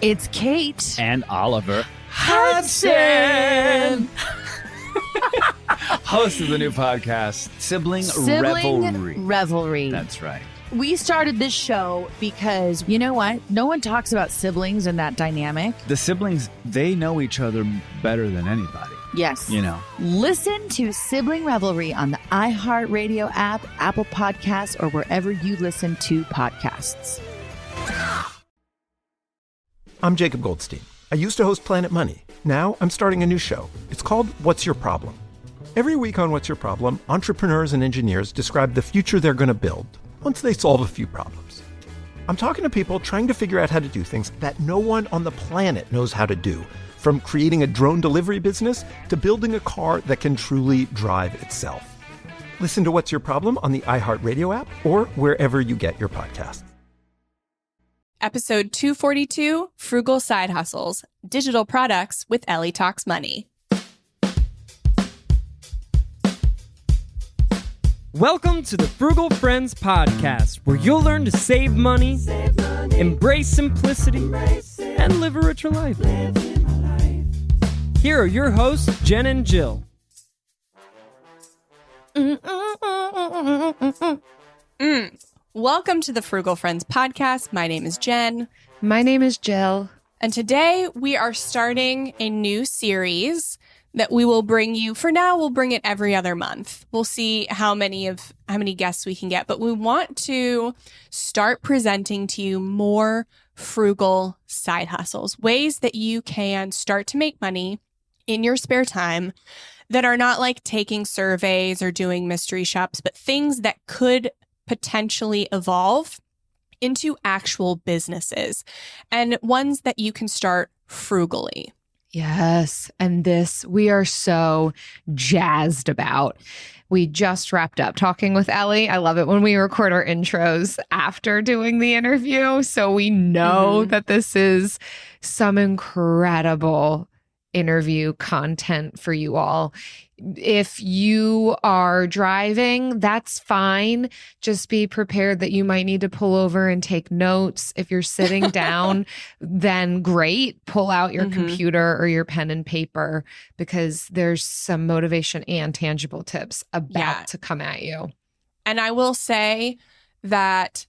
It's Kate. And Oliver Hudson. Host of the new podcast, Sibling Revelry. That's right. We started this show because, you know what? No one talks about siblings and that dynamic. The siblings, they know each other better than anybody. Yes. You know. Listen to Sibling Revelry on the iHeartRadio app, Apple Podcasts, or wherever you listen to podcasts. I'm Jacob Goldstein. I used to host Planet Money. Now I'm starting a new show. It's called What's Your Problem? Every week on What's Your Problem, entrepreneurs and engineers describe the future they're going to build once they solve a few problems. I'm talking to people trying to figure out how to do things that no one on the planet knows how to do, from creating a drone delivery business to building a car that can truly drive itself. Listen to What's Your Problem on the iHeartRadio app or wherever you get your podcasts. Episode 242, Frugal Side Hustles, Digital Products with Ellie Talks Money. Welcome to the Frugal Friends Podcast, where you'll learn to save money, embrace simplicity, and live a richer life. Here are your hosts, Jen and Jill. Welcome to the Frugal Friends Podcast. My name is Jen. My name is Jill. And today we are starting a new series that we will bring you. For now, we'll bring it every other month. We'll see how many guests we can get, but we want to start presenting to you more frugal side hustles, ways that you can start to make money in your spare time that are not like taking surveys or doing mystery shops, but things that could potentially evolve into actual businesses and ones that you can start frugally. Yes. And this we are so jazzed about. We just wrapped up talking with Ellie. I love it when we record our intros after doing the interview. So we know that this is some incredible interview content for you all. If you are driving, that's fine. Just be prepared that you might need to pull over and take notes. If you're sitting down, then great. Pull out your computer or your pen and paper, because there's some motivation and tangible tips about to come at you. And I will say that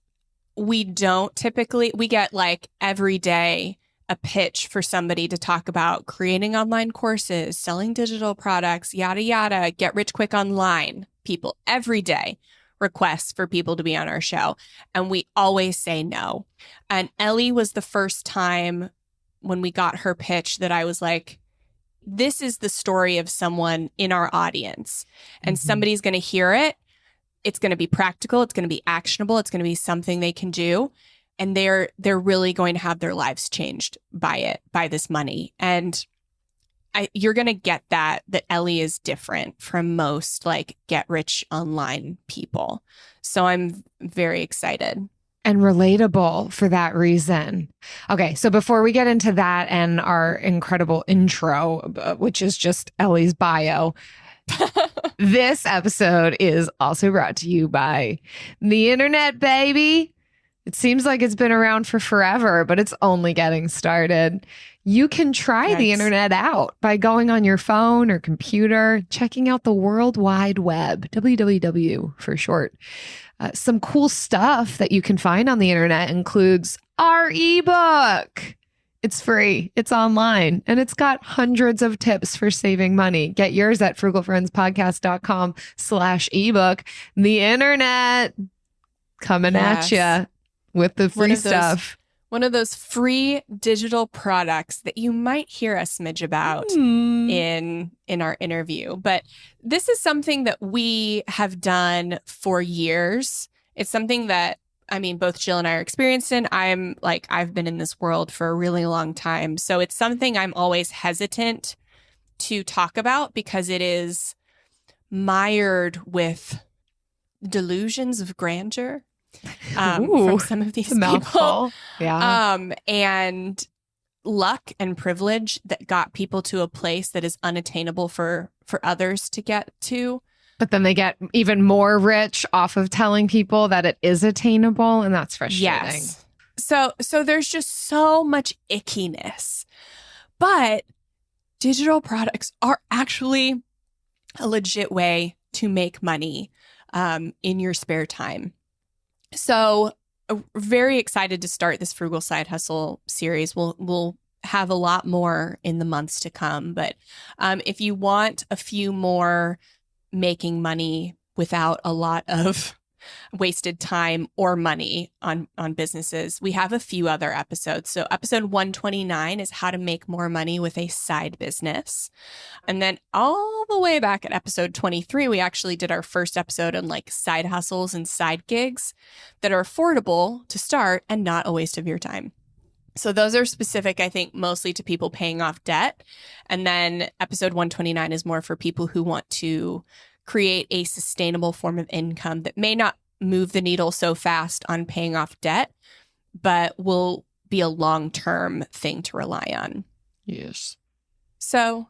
we get like every day a pitch for somebody to talk about creating online courses, selling digital products, yada, yada, get rich quick online. People every day requests for people to be on our show. And we always say no. And Ellie was the first time when we got her pitch that I was like, this is the story of someone in our audience. And somebody's going to hear it. It's going to be practical. It's going to be actionable. It's going to be something they can do. And they're really going to have their lives changed by this money. And you're going to get that Ellie is different from most like get rich online people. So I'm very excited. And relatable for that reason. Okay, so before we get into that and our incredible intro, which is just Ellie's bio, this episode is also brought to you by the internet, baby. It seems like it's been around for forever, but it's only getting started. You can try the internet out by going on your phone or computer, checking out the World Wide Web, WWW for short. Some cool stuff that you can find on the internet includes our eBook. It's free, it's online, and it's got hundreds of tips for saving money. Get yours at frugalfriendspodcast.com/ebook. The internet coming at you. With the free stuff. One of those free digital products that you might hear a smidge about in our interview. But this is something that we have done for years. It's something that, I mean, both Jill and I are experienced in. I've been in this world for a really long time. So it's something I'm always hesitant to talk about because it is mired with delusions of grandeur. From some of these people. And luck and privilege that got people to a place that is unattainable for others to get to. But then they get even more rich off of telling people that it is attainable, and that's frustrating. Yes. So there's just so much ickiness. But digital products are actually a legit way to make money in your spare time. So very excited to start this Frugal Side Hustle series. We'll have a lot more in the months to come. But if you want a few more making money without a lot of wasted time or money on businesses, we have a few other episodes. So episode 129 is how to make more money with a side business. And then all the way back at episode 23, we actually did our first episode on like side hustles and side gigs that are affordable to start and not a waste of your time. So those are specific, I think, mostly to people paying off debt. And then episode 129 is more for people who want to create a sustainable form of income that may not move the needle so fast on paying off debt, but will be a long-term thing to rely on. Yes. So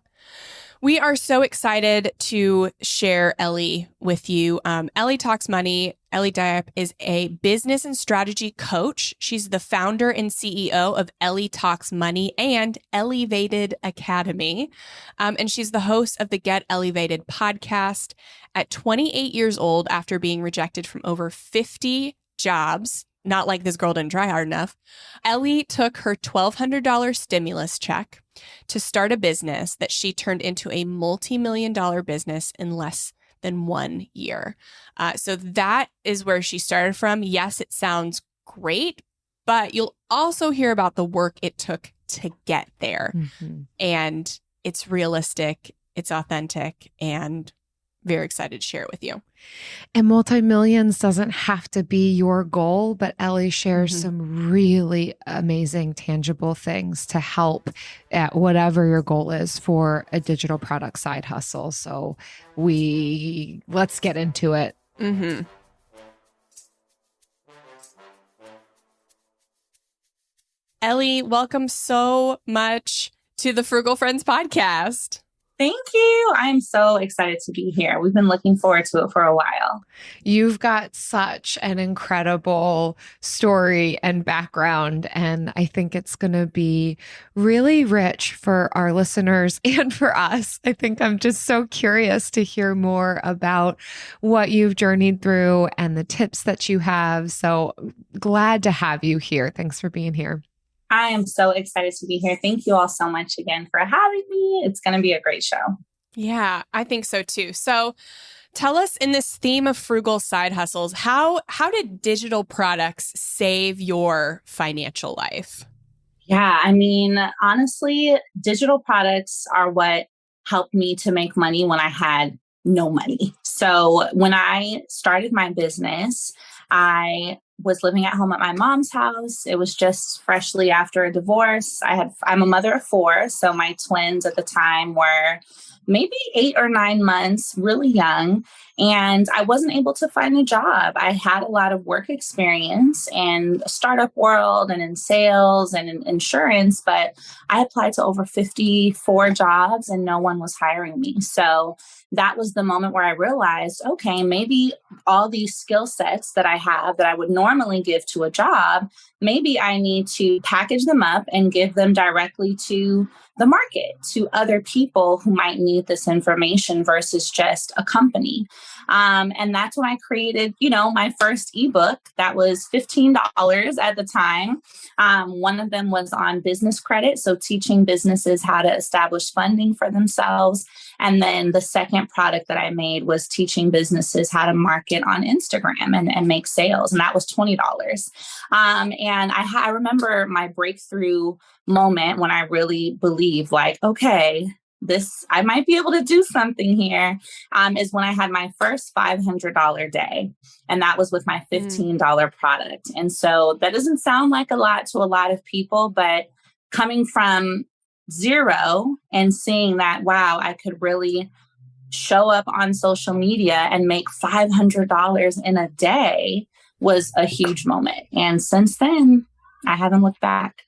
we are so excited to share Ellie with you. Ellie Talks Money. Ellie Diop is a business and strategy coach. She's the founder and CEO of Ellie Talks Money and Elevated Academy. And she's the host of the Get Elevated podcast. At 28 years old, after being rejected from over 50 jobs, not like this girl didn't try hard enough, Ellie took her $1,200 stimulus check to start a business that she turned into a multi-million-dollar business in less than 1 year. So that is where she started from. Yes, it sounds great, but you'll also hear about the work it took to get there. Mm-hmm. And it's realistic, it's authentic, and very excited to share it with you. And multi-millions doesn't have to be your goal, but Ellie shares some really amazing, tangible things to help at whatever your goal is for a digital product side hustle. So let's get into it. Mm-hmm. Ellie, welcome so much to the Frugal Friends podcast. Thank you. I'm so excited to be here. We've been looking forward to it for a while. You've got such an incredible story and background, and I think it's going to be really rich for our listeners and for us. I think I'm just so curious to hear more about what you've journeyed through and the tips that you have. So glad to have you here. Thanks for being here. I am so excited to be here. Thank you all so much again for having me. It's going to be a great show. Yeah, I think so too. So tell us, in this theme of frugal side hustles, how did digital products save your financial life? Yeah, I mean, honestly, digital products are what helped me to make money when I had no money. So when I started my business, I was living at home at my mom's house. It was just freshly after a divorce. I'm a mother of 4. So my twins at the time were maybe 8 or 9 months, really young. And I wasn't able to find a job. I had a lot of work experience in the startup world and in sales and in insurance, but I applied to over 54 jobs and no one was hiring me. So that was the moment where I realized, okay, maybe all these skill sets that I have that I would normally give to a job, maybe I need to package them up and give them directly to the market, to other people who might need this information versus just a company. And that's when I created, my first ebook that was $15 at the time. One of them was on business credit, so teaching businesses how to establish funding for themselves. And then the second product that I made was teaching businesses how to market on Instagram and make sales. And that was $20. And I remember my breakthrough moment when I really believed, like, okay, I might be able to do something here, is when I had my first $500 day. And that was with my $15 product. And so that doesn't sound like a lot to a lot of people, but coming from zero and seeing that, wow, I could really show up on social media and make $500 in a day was a huge moment. And since then, I haven't looked back.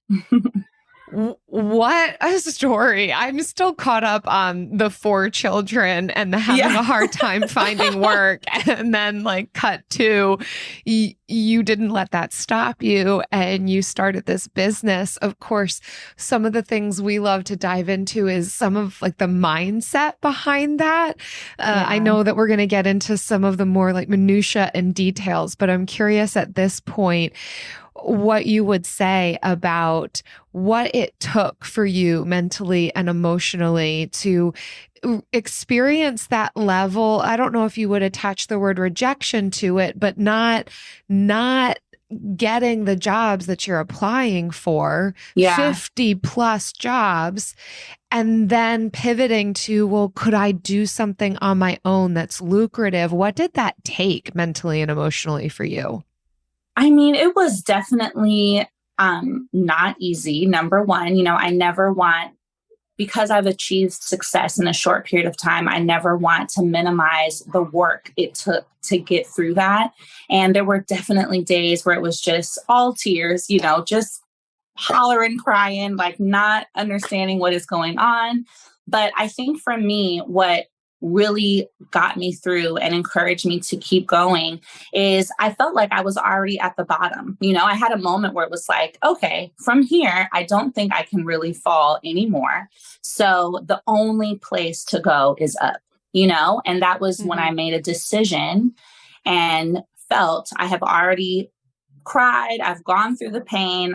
What a story. I'm still caught up on the 4 children and the having a hard time finding work. And then like cut to you didn't let that stop you and you started this business. Of course, some of the things we love to dive into is some of like the mindset behind that. I know that we're going to get into some of the more like minutia and details, but I'm curious at this point what you would say about what it took for you mentally and emotionally to experience that level. I don't know if you would attach the word rejection to it, but not getting the jobs that you're applying for, 50 plus jobs, and then pivoting to, well, could I do something on my own that's lucrative? What did that take mentally and emotionally for you? I mean, it was definitely not easy. Number one, I never want, because I've achieved success in a short period of time, I never want to minimize the work it took to get through that. And there were definitely days where it was just all tears, just hollering, crying, like not understanding what is going on. But I think for me, what really got me through and encouraged me to keep going is I felt like I was already at the bottom. I had a moment where it was like, okay, from here, I don't think I can really fall anymore. So the only place to go is up, and that was when I made a decision and felt I have already cried. I've gone through the pain.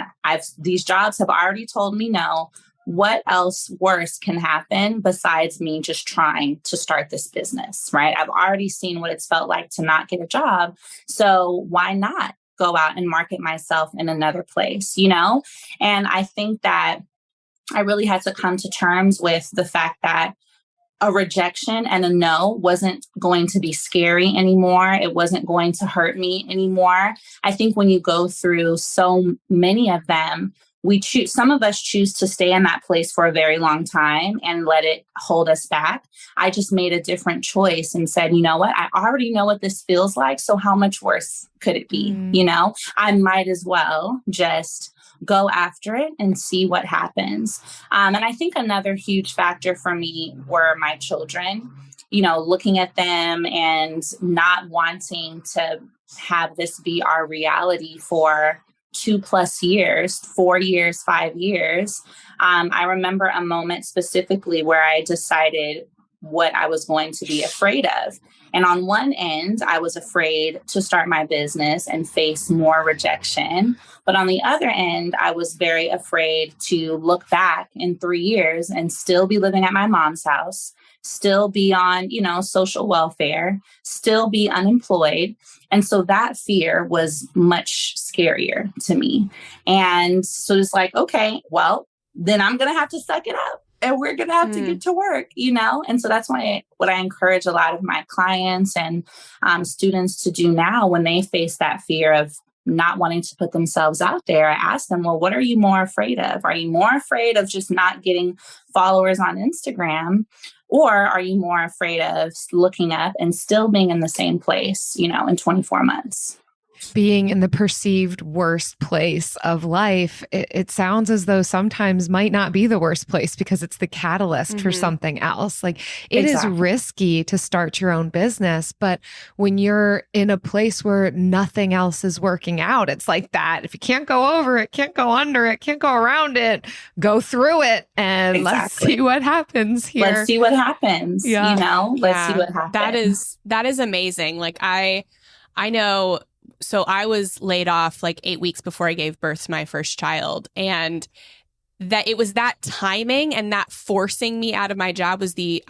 These jobs have already told me no. What else worse can happen besides me just trying to start this business, right? I've already seen what it's felt like to not get a job. So why not go out and market myself in another place, And I think that I really had to come to terms with the fact that a rejection and a no wasn't going to be scary anymore. It wasn't going to hurt me anymore. I think when you go through so many of them, some of us choose to stay in that place for a very long time and let it hold us back. I just made a different choice and said, you know what? I already know what this feels like. So how much worse could it be? I might as well just go after it and see what happens. And I think another huge factor for me were my children, looking at them and not wanting to have this be our reality for 2+ years, 4 years, 5 years. I remember a moment specifically where I decided what I was going to be afraid of. And on one end, I was afraid to start my business and face more rejection. But on the other end, I was very afraid to look back in 3 years and still be living at my mom's house, still be on, social welfare, still be unemployed. And so that fear was much scarier to me. And so it's like, okay, well, then I'm going to have to suck it up and we're going to have to get to work, And so that's what I encourage a lot of my clients and students to do now when they face that fear of not wanting to put themselves out there. I ask them, well, what are you more afraid of? Are you more afraid of just not getting followers on Instagram? Or are you more afraid of looking up and still being in the same place, in 24 months? Being in the perceived worst place of life, it sounds as though sometimes might not be the worst place because it's the catalyst for something else. Like it is risky to start your own business, but when you're in a place where nothing else is working out, it's like that. If you can't go over it, can't go under it, can't go around it, go through it and let's see what happens here. Let's see what happens. Let's see what happens. That is amazing. Like I know. So I was laid off like 8 weeks before I gave birth to my first child. And that it was that timing and that forcing me out of my job was the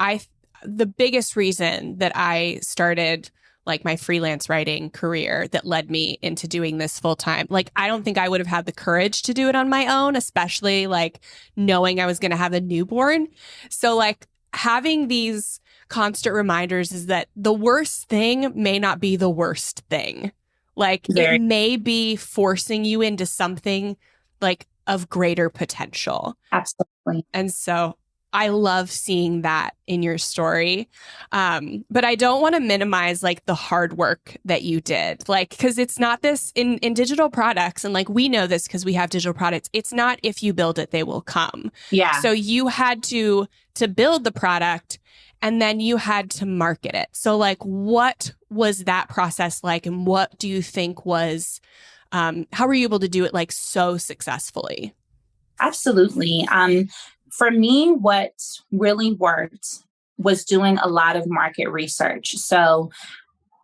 biggest reason that I started like my freelance writing career that led me into doing this full time. Like, I don't think I would have had the courage to do it on my own, especially like knowing I was going to have a newborn. So like having these constant reminders is that the worst thing may not be the worst thing. Like it may be forcing you into something like of greater potential. Absolutely. And so I love seeing that in your story. But I don't want to minimize like the hard work that you did, like, because it's not this in digital products. And like, we know this because we have digital products. It's not if you build it, they will come. Yeah. So you had to build the product and then you had to market it. So like, what was that process like? And what do you think was, how were you able to do it like so successfully? Absolutely. For me, what really worked was doing a lot of market research. So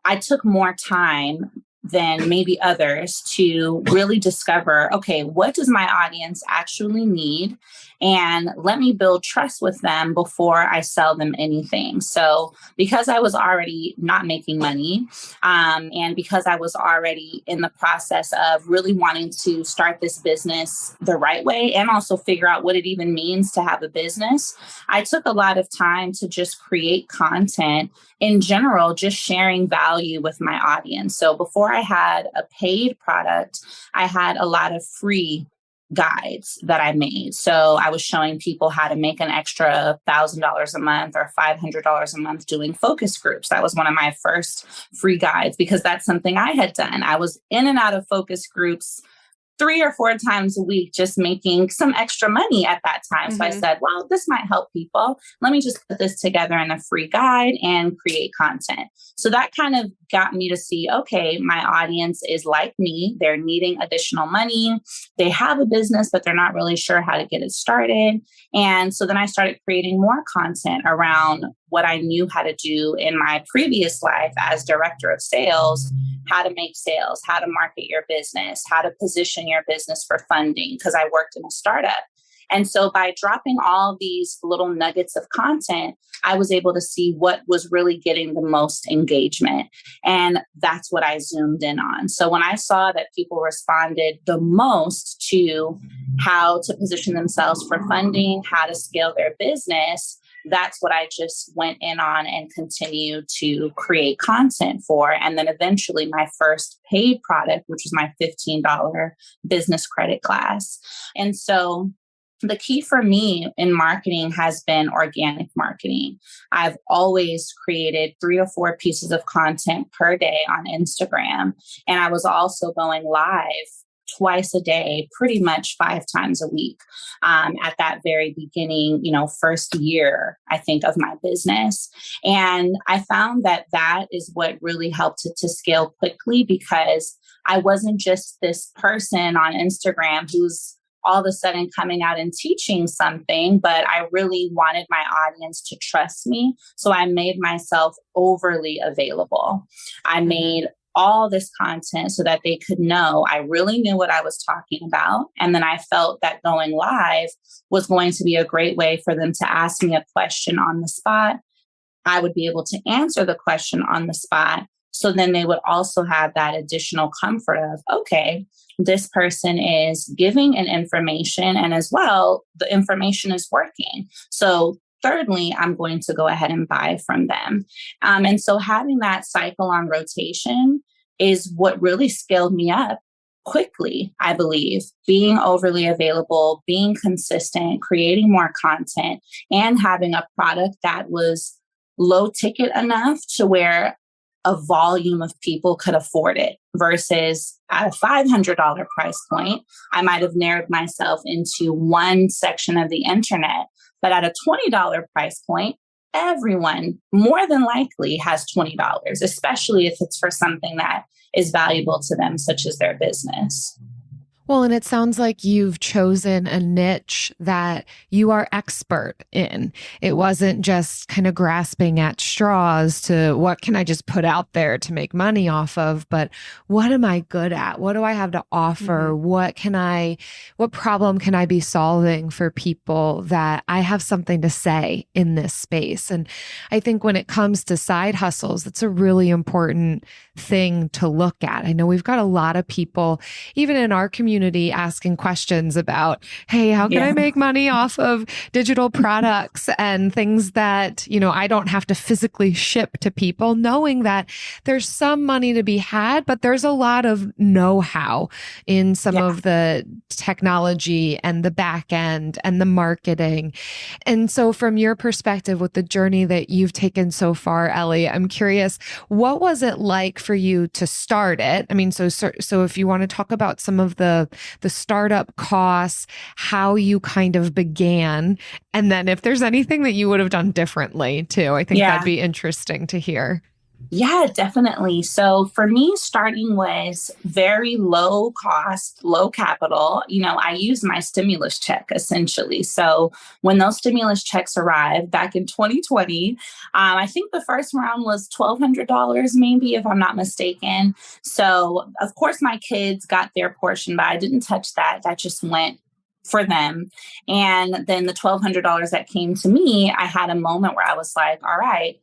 I took more time than maybe others to really discover, okay, what does my audience actually need? And let me build trust with them before I sell them anything. So because I was already not making money, and because I was already in the process of really wanting to start this business the right way and also figure out what it even means to have a business, I took a lot of time to just create content in general, just sharing value with my audience. So before I had a paid product, I had a lot of free guides that I made. So I was showing people how to make an extra $1,000 a month or $500 a month doing focus groups. That was one of my first free guides because that's something I had done. I was in and out of focus groups 3 or 4 times a week, just making some extra money at that time. So I said, well, this might help people. Let me just put this together in a free guide and create content. So that kind of got me to see, okay, my audience is like me. They're needing additional money. They have a business, but they're not really sure how to get it started. And so then I started creating more content around what I knew how to do in my previous life as director of sales, how to make sales, how to market your business, how to position your business for funding, because I worked in a startup. And so by dropping all these little nuggets of content, I was able to see what was really getting the most engagement. And that's what I zoomed in on. So when I saw that people responded the most to how to position themselves for funding, how to scale their business, that's what I just went in on and continued to create content for. And then eventually my first paid product, which was my $15 business credit class. And so the key for me in marketing has been organic marketing. I've always created 3 or 4 pieces of content per day on Instagram. And I was also going live twice a day, pretty much 5 times a week at that very beginning, first year, I think, of my business. And I found that that is what really helped it to scale quickly because I wasn't just this person on Instagram who's all of a sudden coming out and teaching something, but I really wanted my audience to trust me. So I made myself overly available. I made all this content so that they could know I really knew what I was talking about. And then I felt that going live was going to be a great way for them to ask me a question on the spot. I would be able to answer the question on the spot. So then they would also have that additional comfort of, okay, this person is giving an information and as well, the information is working. So thirdly, I'm going to go ahead and buy from them. And so having that cycle on rotation is what really scaled me up quickly, I believe. Being overly available, being consistent, creating more content, and having a product that was low ticket enough to where a volume of people could afford it versus at a $500 price point, I might have narrowed myself into one section of the internet. But at a $20 price point, everyone more than likely has $20, especially if it's for something that is valuable to them, such as their business. Well, and it sounds like you've chosen a niche that you are expert in. It wasn't just kind of grasping at straws to what can I just put out there to make money off of, but what am I good at? What do I have to offer? What problem can I be solving for people that I have something to say in this space? And I think when it comes to side hustles, that's a really important thing to look at. I know we've got a lot of people, even in our community, community asking questions about, hey, how can I make money off of digital products and things that, I don't have to physically ship to people, knowing that there's some money to be had, but there's a lot of know-how in some of the technology and the back end and the marketing. And so from your perspective with the journey that you've taken so far, Ellie, I'm curious, what was it like for you to start it? I mean, so if you want to talk about some of the startup costs, how you kind of began, and then if there's anything that you would have done differently too, I think that'd be interesting to hear. Yeah, definitely. So for me, starting was very low cost, low capital. I used my stimulus check essentially. So when those stimulus checks arrived back in 2020, I think the first round was $1,200, maybe, if I'm not mistaken. So of course my kids got their portion, but I didn't touch that. That just went for them. And then the $1,200 that came to me, I had a moment where I was like, all right,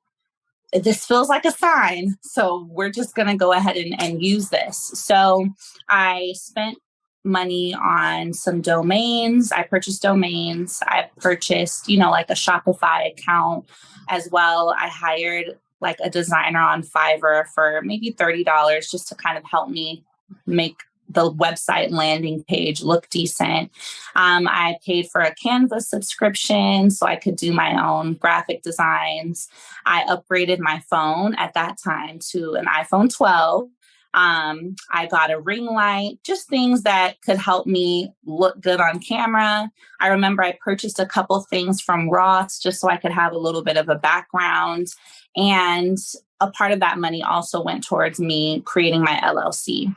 this feels like a sign. So we're just going to go ahead and use this. So I spent money on some domains. I purchased domains. I purchased, like a Shopify account as well. I hired like a designer on Fiverr for maybe $30 just to kind of help me make the website landing page look decent. I paid for a Canva subscription so I could do my own graphic designs. I upgraded my phone at that time to an iPhone 12. I got a ring light, just things that could help me look good on camera. I remember I purchased a couple things from Ross just so I could have a little bit of a background. And a part of that money also went towards me creating my LLC.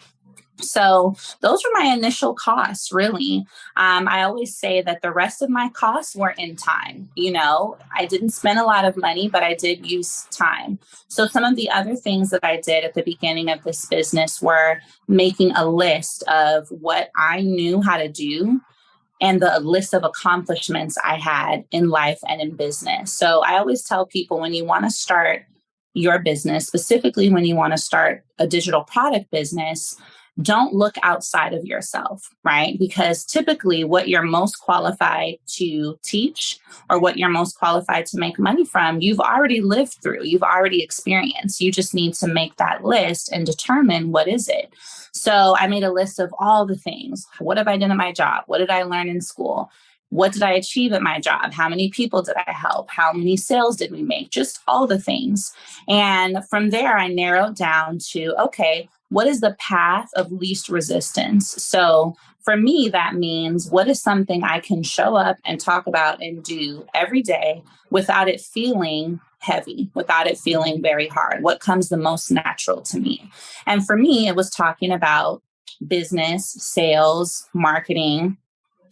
So those were my initial costs, really. I always say that the rest of my costs were in time. I didn't spend a lot of money, but I did use time. So some of the other things that I did at the beginning of this business were making a list of what I knew how to do and the list of accomplishments I had in life and in business. So I always tell people, when you want to start your business, specifically when you want to start a digital product business, don't look outside of yourself, right? Because typically what you're most qualified to teach or what you're most qualified to make money from, you've already lived through, you've already experienced. You just need to make that list and determine what is it. So I made a list of all the things. What have I done at my job? What did I learn in school? What did I achieve at my job? How many people did I help? How many sales did we make? Just all the things. And from there, I narrowed down to, okay, what is the path of least resistance? So for me, that means what is something I can show up and talk about and do every day without it feeling heavy, without it feeling very hard? What comes the most natural to me? And for me, it was talking about business, sales, marketing,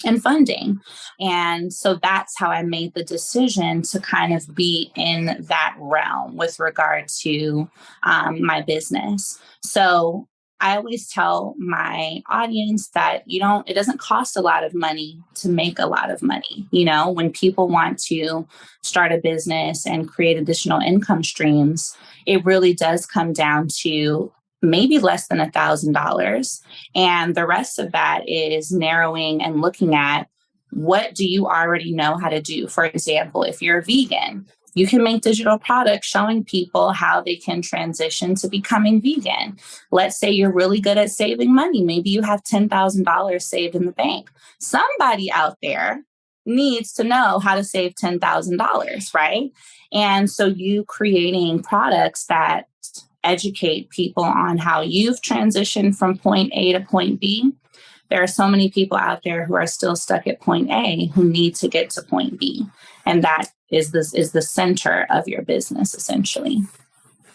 and funding. And so that's how I made the decision to kind of be in that realm with regard to my business. So I always tell my audience that, it doesn't cost a lot of money to make a lot of money. When people want to start a business and create additional income streams, it really does come down to maybe less than $1,000. And the rest of that is narrowing and looking at, what do you already know how to do? For example, if you're a vegan, you can make digital products showing people how they can transition to becoming vegan. Let's say you're really good at saving money. Maybe you have $10,000 saved in the bank. Somebody out there needs to know how to save $10,000, right? And so you creating products that educate people on how you've transitioned from point A to point B. There are so many people out there who are still stuck at point A who need to get to point B. And that is the center of your business, essentially.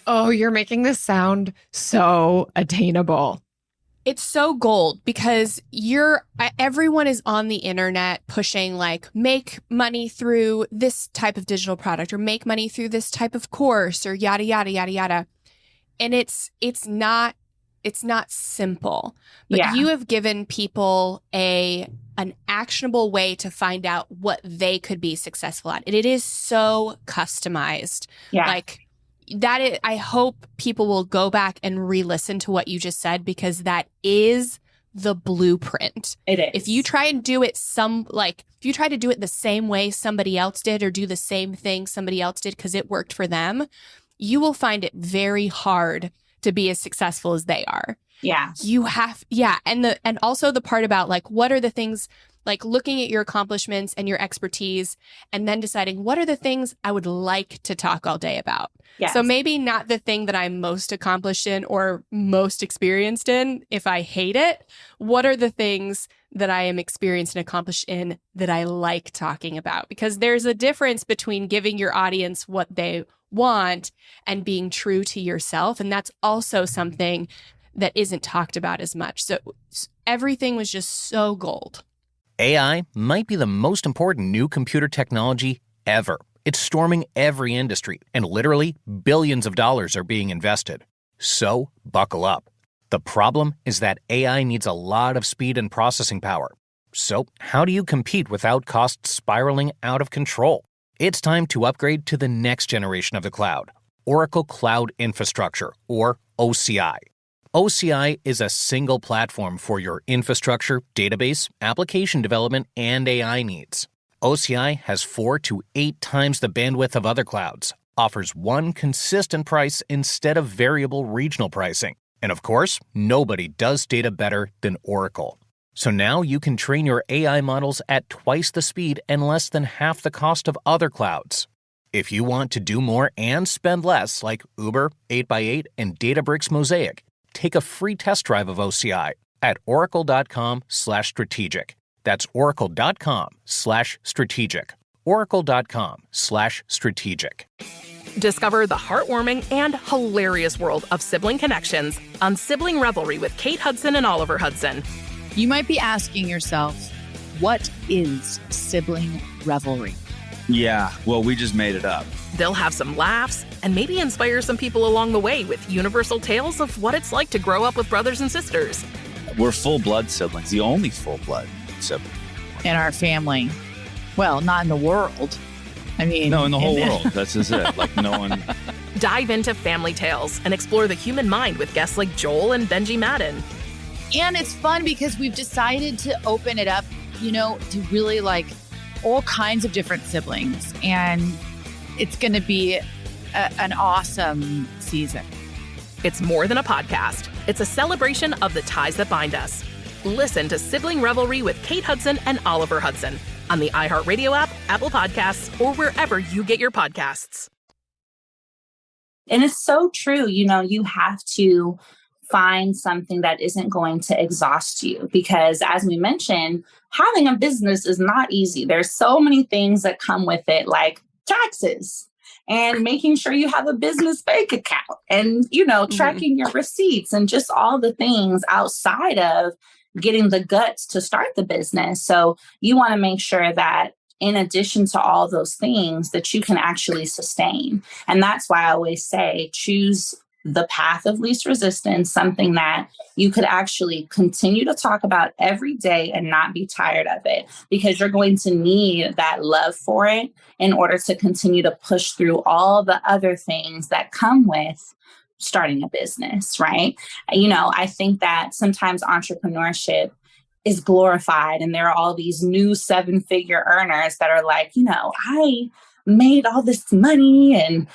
Oh, you're making this sound so attainable. It's so gold because everyone is on the internet pushing like, make money through this type of digital product or make money through this type of course or yada, yada, yada, yada. And it's not simple, but you have given people an actionable way to find out what they could be successful at. And it is so customized. Yeah. Like I hope people will go back and re-listen to what you just said, because that is the blueprint. It is. If you try and do it if you try to do it the same way somebody else did or do the same thing somebody else did because it worked for them, you will find it very hard to be as successful as they are. Yeah. And also the part about like, what are the things, like looking at your accomplishments and your expertise and then deciding what are the things I would like to talk all day about. Yes. So maybe not the thing that I'm most accomplished in or most experienced in if I hate it. What are the things that I am experienced and accomplished in that I like talking about? Because there's a difference between giving your audience what they want and being true to yourself. And that's also something that isn't talked about as much. So everything was just so gold. AI might be the most important new computer technology ever. It's storming every industry, and literally billions of dollars are being invested. So buckle up. The problem is that AI needs a lot of speed and processing power. So how do you compete without costs spiraling out of control? It's time to upgrade to the next generation of the cloud, Oracle Cloud Infrastructure, or OCI. OCI is a single platform for your infrastructure, database, application development, and AI needs. OCI has 4 to 8 times the bandwidth of other clouds, offers one consistent price instead of variable regional pricing. And of course, nobody does data better than Oracle. So now you can train your AI models at twice the speed and less than half the cost of other clouds. If you want to do more and spend less, like Uber, 8x8, and Databricks Mosaic, take a free test drive of OCI at oracle.com/strategic. That's oracle.com/strategic. oracle.com/strategic. Discover the heartwarming and hilarious world of sibling connections on Sibling Revelry with Kate Hudson and Oliver Hudson. You might be asking yourself, what is sibling revelry? Yeah, well, we just made it up. They'll have some laughs and maybe inspire some people along the way with universal tales of what it's like to grow up with brothers and sisters. We're full-blood siblings, the only full-blood sibling. In our family. Well, not in the world. I mean... No, in the whole world. That's just it. Like, no one... Dive into family tales and explore the human mind with guests like Joel and Benji Madden. And it's fun because we've decided to open it up, to really like all kinds of different siblings. And it's going to be an awesome season. It's more than a podcast. It's a celebration of the ties that bind us. Listen to Sibling Revelry with Kate Hudson and Oliver Hudson on the iHeartRadio app, Apple Podcasts, or wherever you get your podcasts. And it's so true. You have to find something that isn't going to exhaust you because, as we mentioned, having a business is not easy. There's so many things that come with it, like taxes and making sure you have a business bank account and, tracking your receipts and just all the things outside of getting the guts to start the business. So you want to make sure that in addition to all those things that you can actually sustain. And that's why I always say, choose the path of least resistance, something that you could actually continue to talk about every day and not be tired of it, because you're going to need that love for it in order to continue to push through all the other things that come with starting a business, right? I think that sometimes entrepreneurship is glorified and there are all these new 7-figure earners that are like, I made all this money and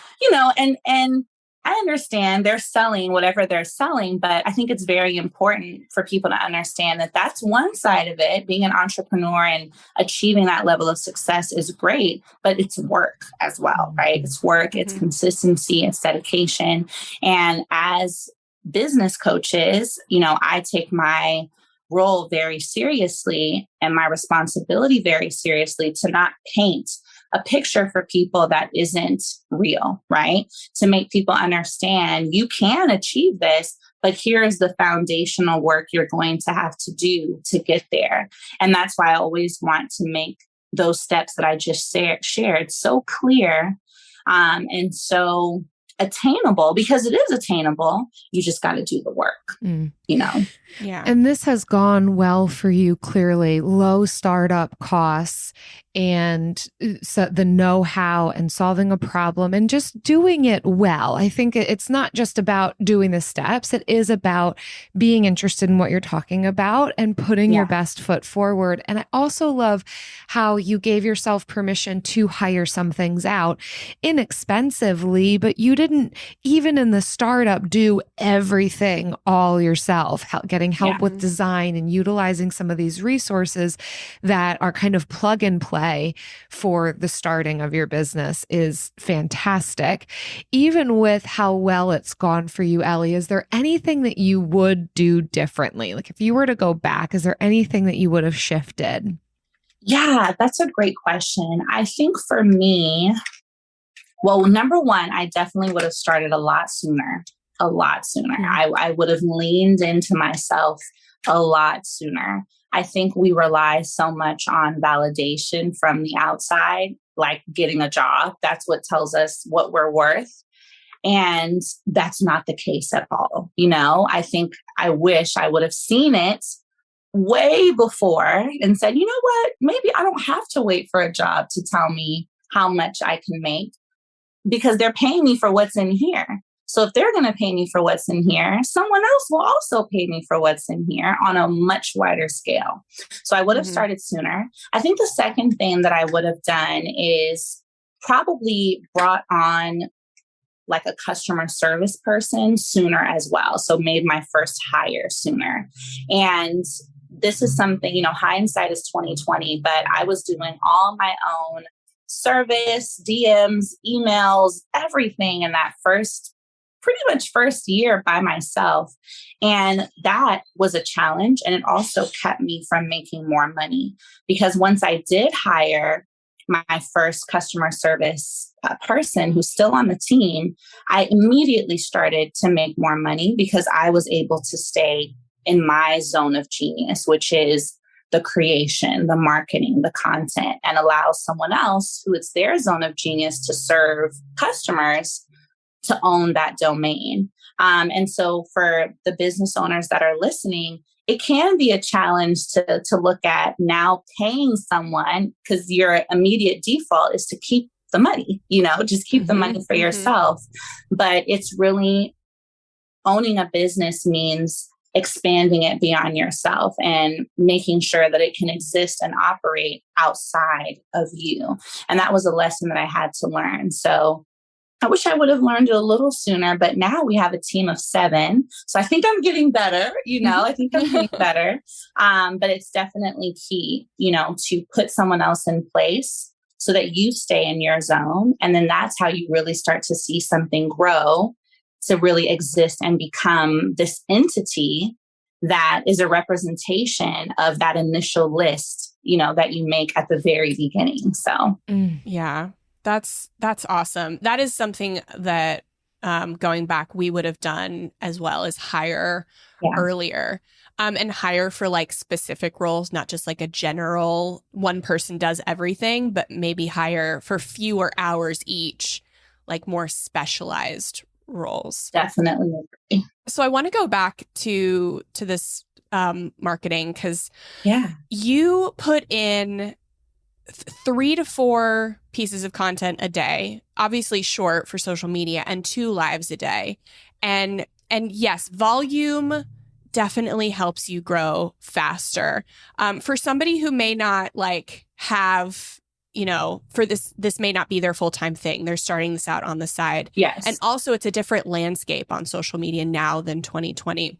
I understand they're selling whatever they're selling, but I think it's very important for people to understand that that's one side of it. Being an entrepreneur and achieving that level of success is great, but it's work as well, right? It's work, it's consistency, it's dedication. And as business coaches, I take my role very seriously and my responsibility very seriously to not paint a picture for people that isn't real, right? To make people understand you can achieve this, but here's the foundational work you're going to have to do to get there. And that's why I always want to make those steps that I just shared so clear and so attainable, because it is attainable. You just got to do the work, you know? Yeah. And this has gone well for you, clearly. Low startup costs and so the know-how and solving a problem and just doing it well. I think it's not just about doing the steps. It is about being interested in what you're talking about and putting your best foot forward. And I also love how you gave yourself permission to hire some things out inexpensively, but you didn't, even in the startup, do everything all yourself, getting help with design and utilizing some of these resources that are kind of plug and play for the starting of your business is fantastic. Even with how well it's gone for you, Ellie, is there anything that you would do differently? Like if you were to go back, is there anything that you would have shifted? Yeah, that's a great question. I think for me, well, number one, I definitely would have started a lot sooner. I would have leaned into myself a lot sooner. I think we rely so much on validation from the outside, like getting a job. That's what tells us what we're worth. And that's not the case at all. You know, I wish I would have seen it way before and said, you know what, maybe I don't have to wait for a job to tell me how much I can make, because they're paying me for what's in here. So if they're going to pay me for what's in here, someone else will also pay me for what's in here on a much wider scale. So I would have started sooner. I think the second thing that I would have done is probably brought on like a customer service person sooner as well. So made my first hire sooner. And this is something, you know, hindsight is 2020, but I was doing all my own service, DMs, emails, everything in that pretty much first year by myself. And that was a challenge. And it also kept me from making more money, because once I did hire my first customer service person who's still on the team, I immediately started to make more money because I was able to stay in my zone of genius, which is the creation, the marketing, the content, and allow someone else who it's their zone of genius to serve customers to own that domain. And so for the business owners that are listening, it can be a challenge to look at now paying someone, because your immediate default is to keep the money, you know, just keep the money for yourself. But it's really owning a business means expanding it beyond yourself and making sure that it can exist and operate outside of you. And that was a lesson that I had to learn. So I wish I would have learned it a little sooner, but now we have a team of 7. So I think I'm getting better, you know, But it's definitely key, you know, to put someone else in place so that you stay in your zone. And then that's how you really start to see something grow to really exist and become this entity that is a representation of that initial list, you know, that you make at the very beginning. So, yeah. That's awesome. That is something that going back, we would have done as well, as hire earlier and hire for like specific roles, not just like a general one person does everything, but maybe hire for fewer hours each, like more specialized roles. Definitely agree. So I want to go back to this marketing, because you put in 3 to 4 pieces of content a day, obviously short for social media, and 2 lives a day. And yes, volume definitely helps you grow faster. For somebody who may not like have, you know, for this may not be their full-time thing. They're starting this out on the side. Yes. And also it's a different landscape on social media now than 2020.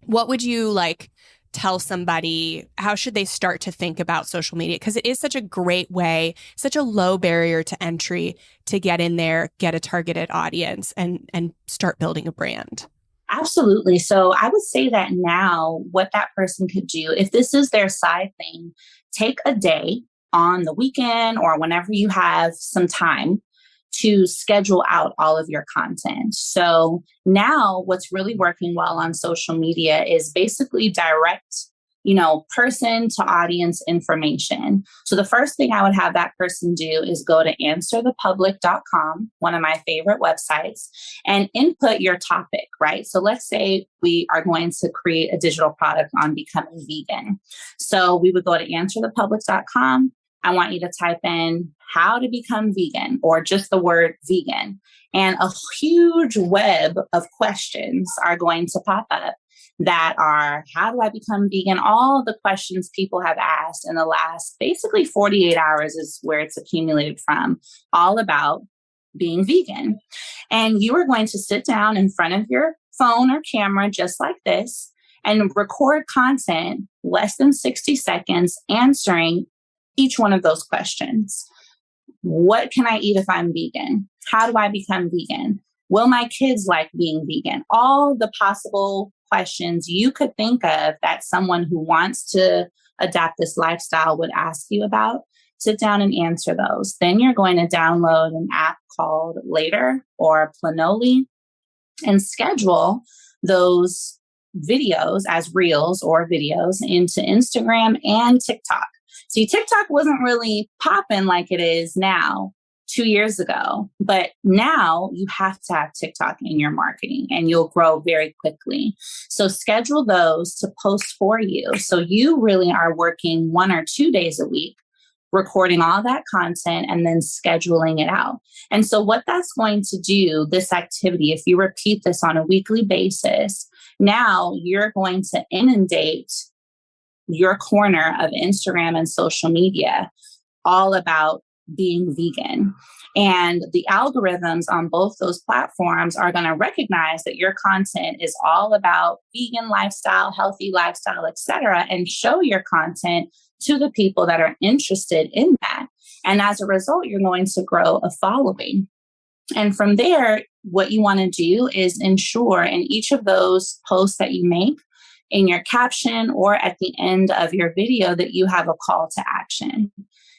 What would you like tell somebody? How should they start to think about social media? Because it is such a great way, such a low barrier to entry to get in there, get a targeted audience, and start building a brand. Absolutely. So I would say that now what that person could do, if this is their side thing, take a day on the weekend or whenever you have some time to schedule out all of your content. So now what's really working well on social media is basically direct person to audience information. So the first thing I would have that person do is go to answerthepublic.com, one of my favorite websites, and input your topic, right? So let's say we are going to create a digital product on becoming vegan. So we would go to answerthepublic.com. I want you to type in how to become vegan or just the word vegan. And a huge web of questions are going to pop up that are, how do I become vegan? All the questions people have asked in the last basically 48 hours is where it's accumulated from, all about being vegan. And you are going to sit down in front of your phone or camera just like this and record content less than 60 seconds answering each one of those questions. What can I eat if I'm vegan? How do I become vegan? Will my kids like being vegan? All the possible questions you could think of that someone who wants to adapt this lifestyle would ask you about. Sit down and answer those. Then you're going to download an app called Later or Planoly and schedule those videos as reels or videos into Instagram and TikTok. See, TikTok wasn't really popping like it is now 2 years ago, but now you have to have TikTok in your marketing and you'll grow very quickly. So schedule those to post for you. So you really are working 1 or 2 days a week, recording all that content and then scheduling it out. And so what that's going to do, this activity, if you repeat this on a weekly basis, now you're going to inundate your corner of Instagram and social media all about being vegan. And the algorithms on both those platforms are going to recognize that your content is all about vegan lifestyle, healthy lifestyle, etc., and show your content to the people that are interested in that. And as a result, you're going to grow a following. And from there, what you want to do is ensure in each of those posts that you make, in your caption or at the end of your video, that you have a call to action.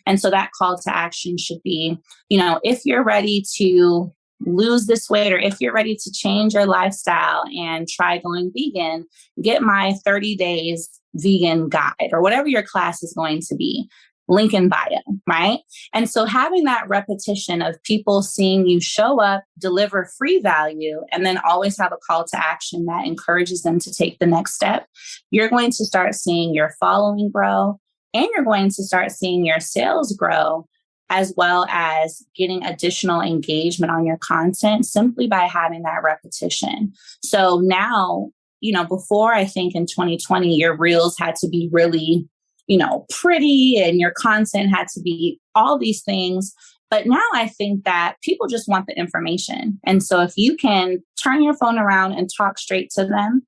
And so that call to action should be, if you're ready to lose this weight or if you're ready to change your lifestyle and try going vegan, get my 30 days vegan guide or whatever your class is going to be. Link in bio, right? And so having that repetition of people seeing you show up, deliver free value, and then always have a call to action that encourages them to take the next step, you're going to start seeing your following grow and you're going to start seeing your sales grow, as well as getting additional engagement on your content simply by having that repetition. So now, before I think in 2020, your reels had to be really pretty and your content had to be all these things. But now I think that people just want the information. And so if you can turn your phone around and talk straight to them,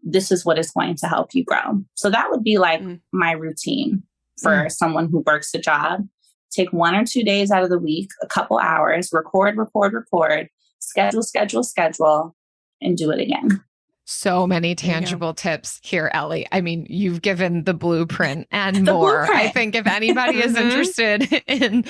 this is what is going to help you grow. So that would be like my routine for someone who works a job. Take 1 or 2 days out of the week, a couple hours, record, schedule, and do it again. So many tangible tips here, Ellie. I mean, you've given the blueprint and more. I think if anybody is interested in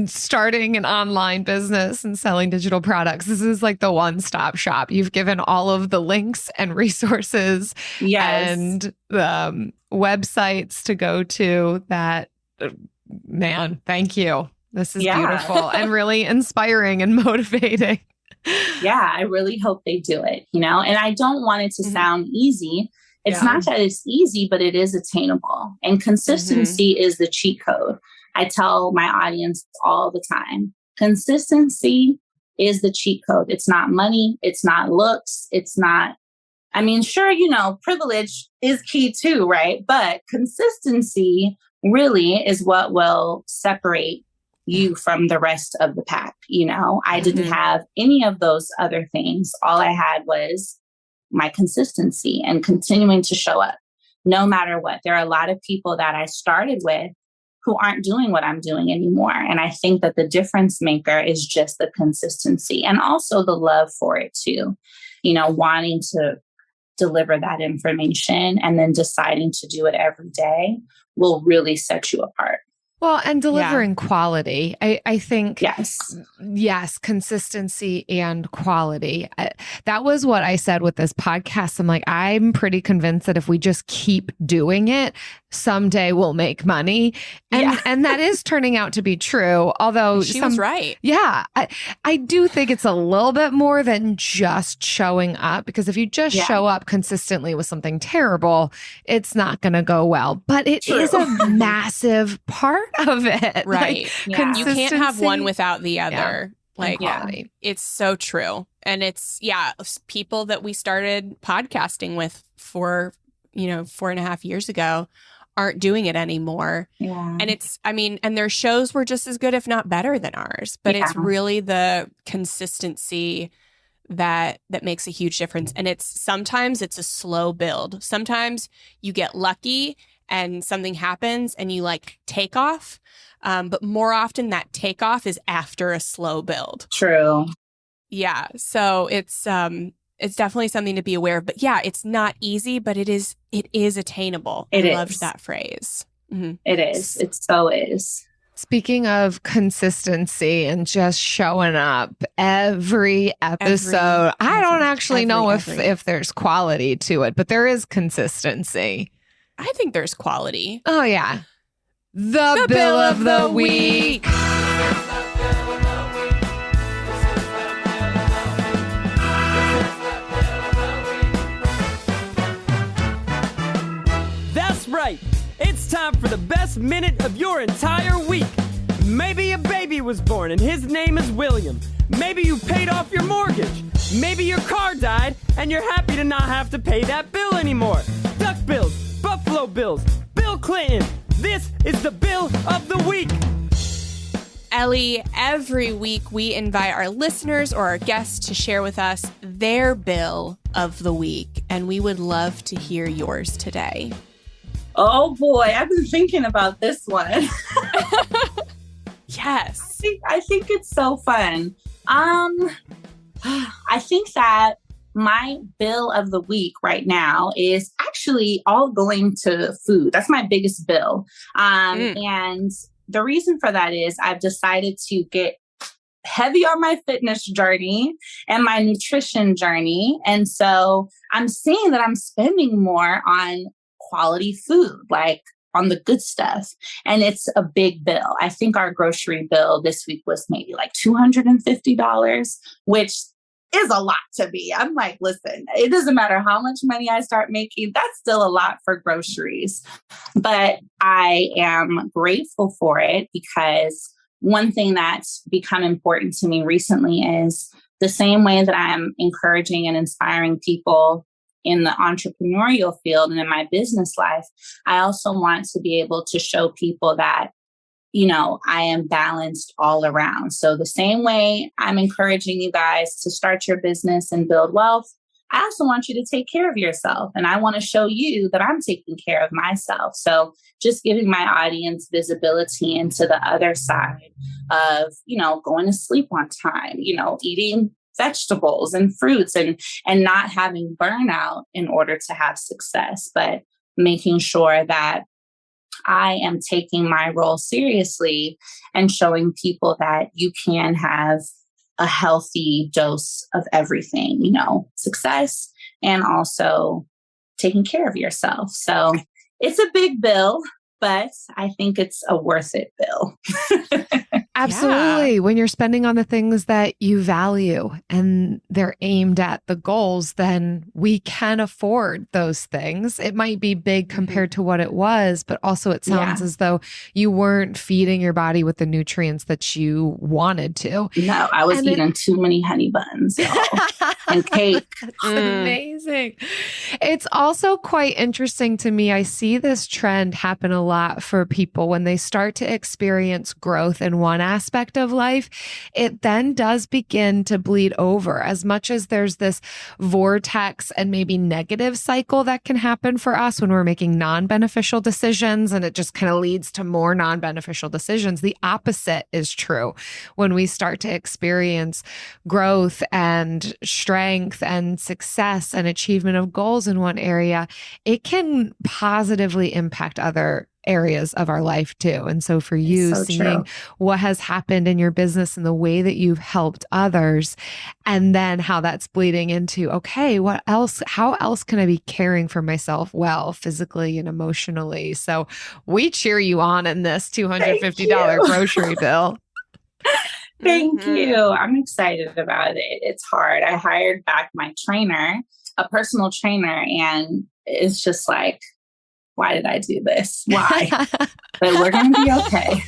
starting an online business and selling digital products, this is like the one-stop shop. You've given all of the links and resources and websites to go to that. Man, thank you. This is beautiful and really inspiring and motivating. Yeah, I really hope they do it, and I don't want it to sound easy. It's not that it's easy, but it is attainable. And consistency is the cheat code. I tell my audience all the time, consistency is the cheat code. It's not money. It's not looks. It's not, sure, privilege is key too, right? But consistency really is what will separate you from the rest of the pack. I didn't have any of those other things. All I had was my consistency and continuing to show up no matter what. There are a lot of people that I started with who aren't doing what I'm doing anymore. And I think that the difference maker is just the consistency and also the love for it too. Wanting to deliver that information and then deciding to do it every day will really set you apart. Well, and delivering quality. I think, yes, consistency and quality. That was what I said with this podcast. I'm like, I'm pretty convinced that if we just keep doing it, someday we'll make money. And that is turning out to be true. Although she was right. Yeah. I do think it's a little bit more than just showing up, because if you just show up consistently with something terrible, it's not going to go well. But it is a massive part of it. Right. You can't have one without the other. Like, quality. It's so true. And it's, people that we started podcasting with for, 4.5 years ago aren't doing it anymore. Yeah. And it's, and their shows were just as good, if not better than ours. But it's really the consistency that makes a huge difference. And sometimes it's a slow build. Sometimes you get lucky and something happens and you like take off. But more often that takeoff is after a slow build. True. Yeah. So it's definitely something to be aware of. But yeah, it's not easy, but it is attainable. I loved that phrase. Mm-hmm. It is. It so is. Speaking of consistency and just showing up every episode, I don't actually know if there's quality to it, but there is consistency. I think there's quality. Oh, yeah. The Bill of the Week. That's right. It's time for the best minute of your entire week. Maybe a baby was born and his name is William. Maybe you paid off your mortgage. Maybe your car died and you're happy to not have to pay that bill anymore. Duck bills, Buffalo Bills, Bill Clinton. This is the Bill of the Week. Ellie, every week we invite our listeners or our guests to share with us their Bill of the Week, and we would love to hear yours today. Oh boy, I've been thinking about this one. Yes. I think it's so fun. I think that my bill of the week right now is actually all going to food. That's my biggest bill. And the reason for that is I've decided to get heavy on my fitness journey and my nutrition journey. And so I'm seeing that I'm spending more on quality food, like on the good stuff. And it's a big bill. I think our grocery bill this week was maybe like $250, which is a lot to me. I'm like, listen, it doesn't matter how much money I start making, that's still a lot for groceries. But I am grateful for it, because one thing that's become important to me recently is the same way that I'm encouraging and inspiring people in the entrepreneurial field and in my business life, I also want to be able to show people that, I am balanced all around. So the same way I'm encouraging you guys to start your business and build wealth, I also want you to take care of yourself. And I want to show you that I'm taking care of myself. So just giving my audience visibility into the other side of, going to sleep on time, eating vegetables and fruits and not having burnout in order to have success, but making sure that I am taking my role seriously and showing people that you can have a healthy dose of everything, success and also taking care of yourself. So it's a big bill, but I think it's a worth it bill. Absolutely. Yeah. When you're spending on the things that you value and they're aimed at the goals, then we can afford those things. It might be big compared to what it was, but also it sounds as though you weren't feeding your body with the nutrients that you wanted to. No, I was eating too many honey buns and cake. Amazing. It's also quite interesting to me. I see this trend happen a lot for people when they start to experience growth in one aspect of life. It then does begin to bleed over. As much as there's this vortex and maybe negative cycle that can happen for us when we're making non-beneficial decisions, and it just kind of leads to more non-beneficial decisions. The opposite is true. When we start to experience growth and strength and success and achievement of goals in one area, it can positively impact other areas of our life too. And so for you, so seeing true. what has happened in your business and the way that you've helped others, and then how that's bleeding into, okay, what else? How else can I be caring for myself well, physically and emotionally? So we cheer you on in this $250 grocery bill. Thank you. I'm excited about it. It's hard. I hired back my trainer, a personal trainer, and it's just like, why did I do this? Why? But we're going to be okay.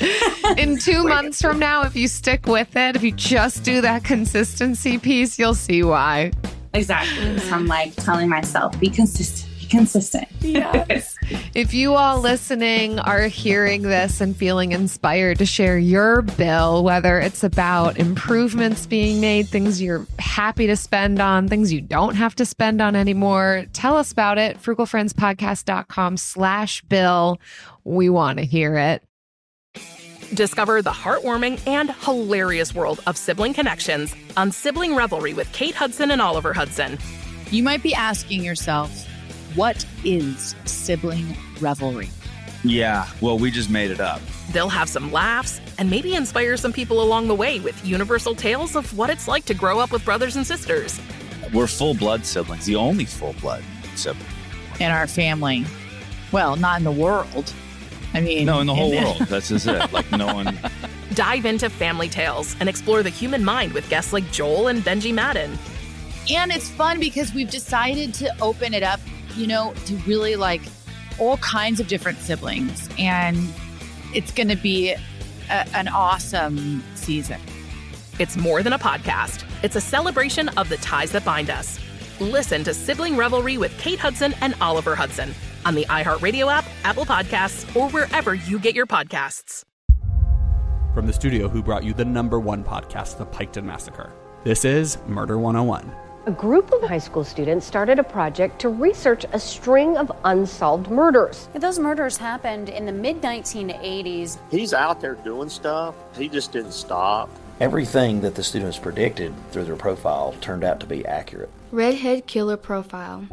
In 2 months from now, if you stick with it, if you just do that consistency piece, you'll see why. Exactly. So I'm like telling myself, be consistent, be consistent. Yes. If you all listening are hearing this and feeling inspired to share your bill, whether it's about improvements being made, things you're happy to spend on, things you don't have to spend on anymore, tell us about it. frugalfriendspodcast.com/bill. We want to hear it. Discover the heartwarming and hilarious world of sibling connections on Sibling Revelry with Kate Hudson and Oliver Hudson. You might be asking yourself, what is sibling revelry? Yeah, well, we just made it up. They'll have some laughs and maybe inspire some people along the way with universal tales of what it's like to grow up with brothers and sisters. We're full-blood siblings, the only full-blood sibling. In our family. Well, not in the world. I mean, No, in the whole world. That's just it. Like, no one... Dive into family tales and explore the human mind with guests like Joel and Benji Madden. And it's fun because we've decided to open it up, to really like all kinds of different siblings. And it's going to be an awesome season. It's more than a podcast. It's a celebration of the ties that bind us. Listen to Sibling Revelry with Kate Hudson and Oliver Hudson on the iHeartRadio app, Apple Podcasts, or wherever you get your podcasts. From the studio who brought you the #1 podcast, The Piketon Massacre, this is Murder 101. A group of high school students started a project to research a string of unsolved murders. Those murders happened in the mid-1980s. He's out there doing stuff. He just didn't stop. Everything that the students predicted through their profile turned out to be accurate. Redhead killer profile.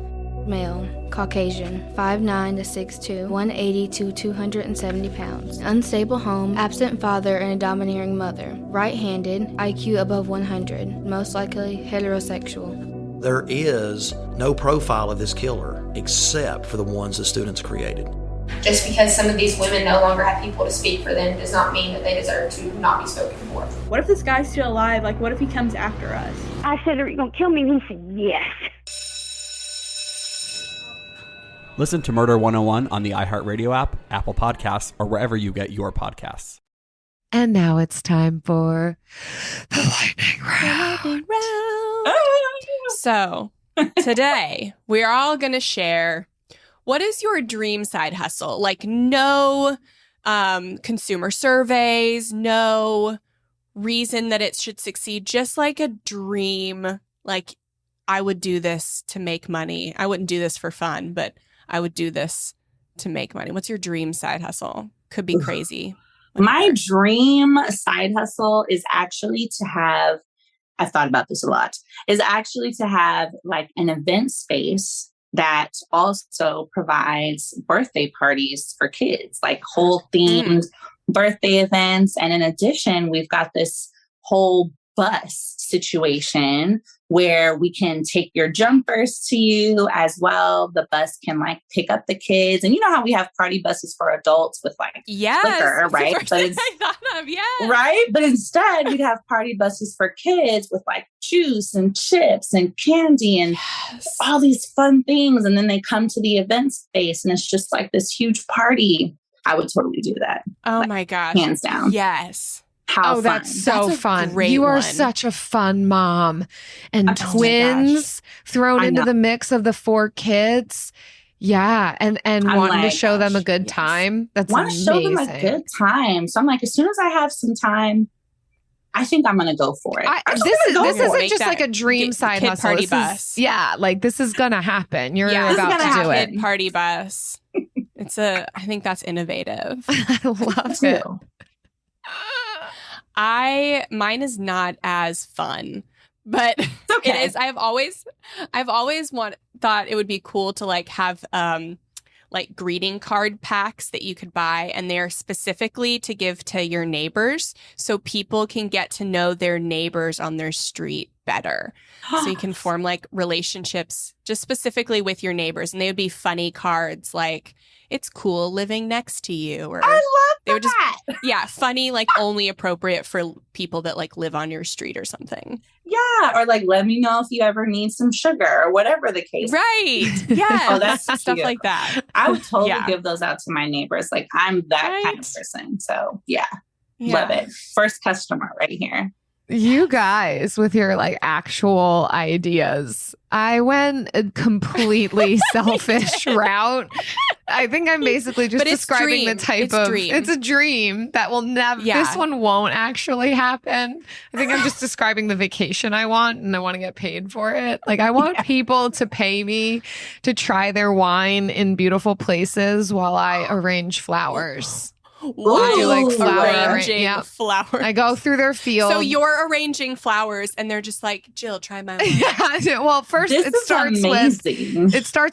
Male, Caucasian, 5'9" to 6'2", 180 to 270 pounds. Unstable home, absent father and a domineering mother. Right-handed, IQ above 100, most likely heterosexual. There is no profile of this killer except for the ones the students created. Just because some of these women no longer have people to speak for them does not mean that they deserve to not be spoken for. What if this guy's still alive? Like, what if he comes after us? I said, are you going to kill me? And he said, yes. Listen to Murder 101 on the iHeartRadio app, Apple Podcasts, or wherever you get your podcasts. And now it's time for the lightning round. So today we're all going to share, what is your dream side hustle? Like, no consumer surveys, no reason that it should succeed, just like a dream. Like, I would do this to make money. I wouldn't do this for fun, but I would do this to make money. What's your dream side hustle? Could be crazy. My dream side hustle is actually to have, I've thought about this a lot, is actually to have like an event space that also provides birthday parties for kids, like whole themed birthday events. And in addition, we've got this whole bus situation where we can take your jumpers to you as well. The bus can like pick up the kids. And you know how we have party buses for adults with like liquor, right? But right? But instead we'd have party buses for kids with like juice and chips and candy and all these fun things. And then they come to the event space and it's just like this huge party. I would totally do that. Oh like, my gosh. Hands down. Yes. How fun. That's so That's fun. Great you are one. such a fun mom. And twins thrown into the mix of the 4 kids. Yeah. And wanting to show them a good time. That's amazing. Want to show them a good time. So I'm like, as soon as I have some time, I think I'm going to go for it. This isn't just like a dream side hustle. Party bus. Like this is going to happen. You're about to do it. Party bus. I think that's innovative. I love it. Mine is not as fun, but it is. I've always thought it would be cool to like have like greeting card packs that you could buy, and they're specifically to give to your neighbors so people can get to know their neighbors on their street better. So you can form like relationships just specifically with your neighbors, and they would be funny cards like, it's cool living next to you. Or I love they would that. Yeah, funny, like only appropriate for people that like live on your street or something. Yeah, or like, let me know if you ever need some sugar or whatever the case. Right. Yeah. Oh, that's stuff cute. like that. I would totally give those out to my neighbors. Like, I'm that kind of person. So yeah, love it. First customer right here. You guys with your like actual ideas. I went a completely selfish route. I think I'm basically just describing the type it's a dream that will never, this one won't actually happen. I think I'm just describing the vacation I want, and I want to get paid for it. Like, I want people to pay me to try their wine in beautiful places while I arrange flowers. I do like arranging flowers. I go through their field. So you're arranging flowers, and they're just like, Jill, try my wine. Yeah. Well, first it starts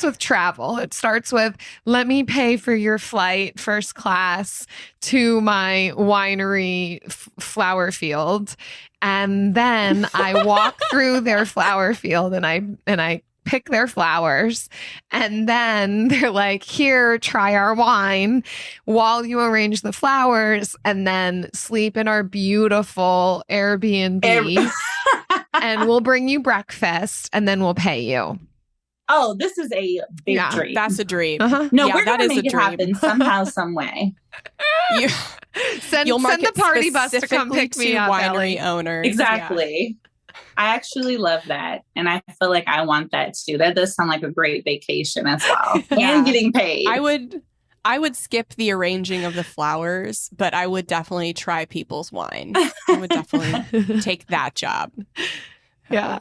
with travel. It starts with, let me pay for your flight first class to my winery flower field, and then I walk through their flower field, and I pick their flowers, and then they're like, here, try our wine while you arrange the flowers, and then sleep in our beautiful Airbnb and we'll bring you breakfast, and then we'll pay you. Oh, this is a big dream. That's a dream. No, we're going to make it happen somehow, some way. Send the party bus to come pick me up, winery Ellie. owners. Exactly. Yeah. I actually love that. And I feel like I want that too. That does sound like a great vacation as well. And getting paid. I would skip the arranging of the flowers, but I would definitely try people's wine. I would definitely take that job. Yeah.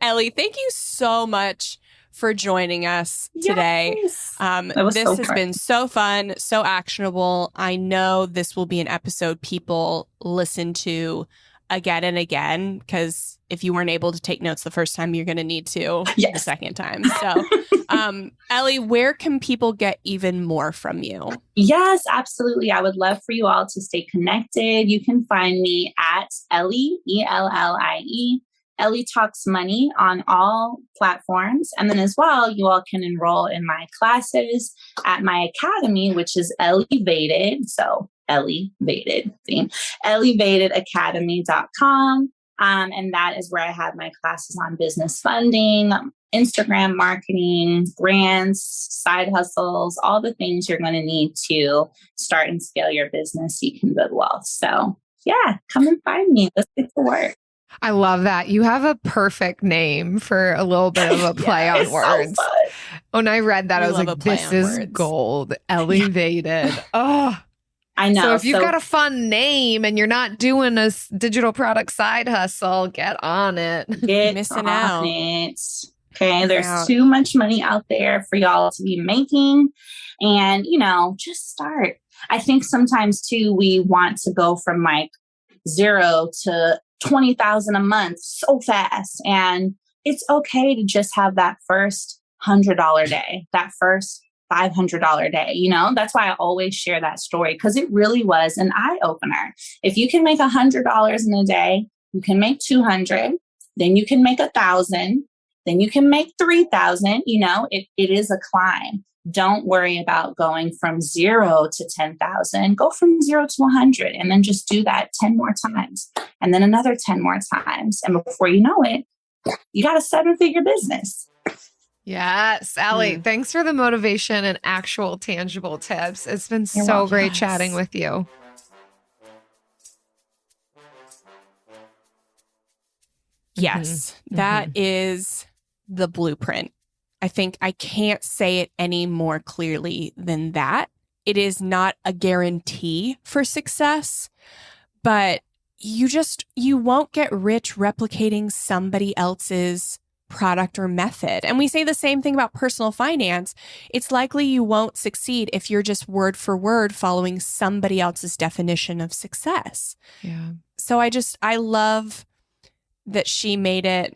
Ellie, thank you so much for joining us today. Yes. This has been so fun, so actionable. I know this will be an episode people listen to again and again, because if you weren't able to take notes the first time, you're going to need to the second time. So, Ellie, where can people get even more from you? Yes, absolutely. I would love for you all to stay connected. You can find me at Ellie, Ellie, Ellie Talks Money on all platforms. And then as well, you all can enroll in my classes at my academy, which is Elevated. So Elevated theme, elevatedacademy.com. And that is where I have my classes on business funding, Instagram marketing, grants, side hustles, all the things you're going to need to start and scale your business so you can build wealth. So yeah, come and find me. Let's get to work. I love that. You have a perfect name for a little bit of a play on words. So when I read that, I was like, this is gold. Elevated. Oh, I know. So if you've got a fun name and you're not doing a digital product side hustle, get on it. Get missing on out. it. Okay. There's too much money out there for y'all to be making. And, just start. I think sometimes too, we want to go from like 0 to 20,000 a month so fast. And it's okay to just have that first $100 day, that first $500 day. That's why I always share that story, because it really was an eye opener. If you can make $100 in a day, you can make 200, then you can make 1,000, then you can make 3,000. It is a climb. Don't worry about going from 0 to 10,000. Go from 0 to 100, and then just do that 10 more times, and then another 10 more times. And before you know it, you got a 7-figure business. Yes, Ellie, thanks for the motivation and actual tangible tips. It's been so great chatting with you. Yes, that is the blueprint. I think I can't say it any more clearly than that. It is not a guarantee for success, but you won't get rich replicating somebody else's product or method. And we say the same thing about personal finance. It's likely you won't succeed if you're just word for word following somebody else's definition of success. Yeah. So I love that she made it,